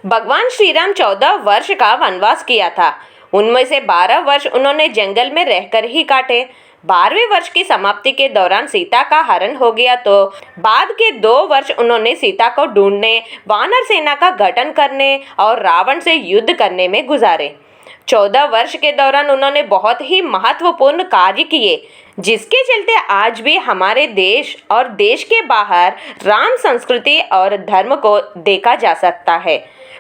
भगवान श्री राम 14 वर्ष का वनवास किया था। उनमें से 12 वर्ष उन्होंने जंगल में रहकर ही काटे। 12वें वर्ष की समाप्ति के दौरान सीता का हरण हो गया तो बाद के 2 वर्ष उन्होंने सीता को ढूंढने, वानर सेना का गठन करने और रावण से युद्ध करने में गुजारे। 14 वर्ष के दौरान उन्होंने बहुत ही महत्वपूर्ण कार्य किए, जिसके चलते आज भी हमारे देश और देश के बाहर राम संस्कृति और धर्म को देखा जा सकता है।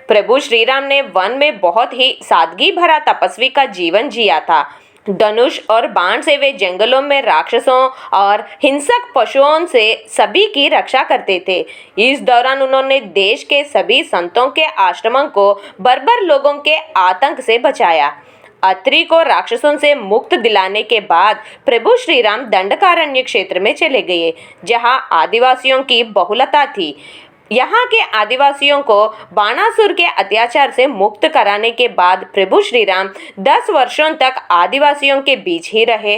प्रभु श्री राम ने वन में बहुत ही सादगी भरा तपस्वी का जीवन जिया था। धनुष और बाण से वे जंगलों में राक्षसों और हिंसक पशुओं से सभी की रक्षा करते थे। इस दौरान उन्होंने देश के सभी संतों के आश्रमों को बर्बर लोगों के आतंक से बचाया। अत्रि को राक्षसों से मुक्त दिलाने के बाद प्रभु श्री राम दंडकारण्य क्षेत्र में चले गए, जहां आदिवासियों की बहुलता थी। यहाँ के आदिवासियों को बाणासुर के अत्याचार से मुक्त कराने के बाद प्रभु श्री राम 10 वर्षों तक आदिवासियों के बीच ही रहे।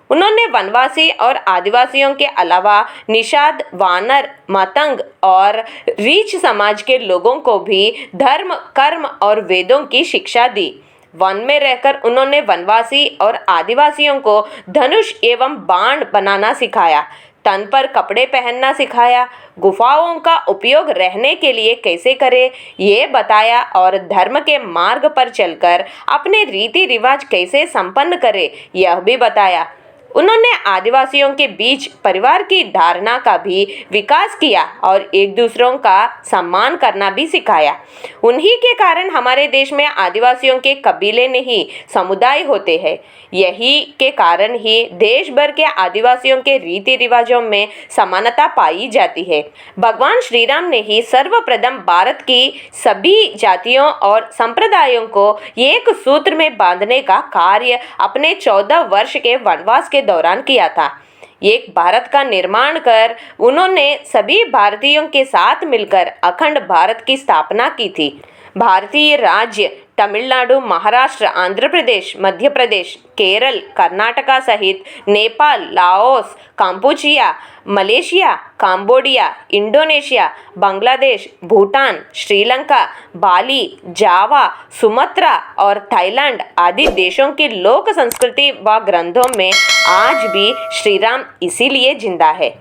उन्होंने वनवासी और आदिवासियों के अलावा निषाद, वानर, मतंग और रीछ समाज के लोगों को भी धर्म, कर्म और वेदों की शिक्षा दी। वन में रहकर उन्होंने वनवासी और आदिवासियों को धनुष एवं बाण बनाना सिखाया, तन पर कपड़े पहनना सिखाया, गुफाओं का उपयोग रहने के लिए कैसे करें ये बताया और धर्म के मार्ग पर चलकर अपने रीति रिवाज कैसे संपन्न करें यह भी बताया। उन्होंने आदिवासियों के बीच परिवार की धारणा का भी विकास किया और एक दूसरों का सम्मान करना भी सिखाया। उन्हीं के कारण हमारे देश में आदिवासियों के कबीले नहीं समुदाय होते हैं। यही के कारण ही देश भर के आदिवासियों के रीति रिवाजों में समानता पाई जाती है। भगवान श्री राम ने ही सर्वप्रथम भारत की सभी जातियों और संप्रदायों को एक सूत्र में बांधने का कार्य अपने 14 वर्ष के वनवास के दौरान किया था। एक भारत का निर्माण कर उन्होंने सभी भारतीयों के साथ मिलकर अखंड भारत की स्थापना की थी। भारतीय राज्य तमिलनाडु, महाराष्ट्र, आंध्र प्रदेश, मध्य प्रदेश, केरल, कर्नाटका सहित Nepal, Laos, Cambodia, Malaysia, Cambodia, Indonesia, Bangladesh, Bhutan, Sri Lanka, Bali, Java, Sumatra और थाईलैंड आदि देशों की लोक संस्कृति व ग्रंथों में आज भी श्री राम इसीलिए जिंदा है।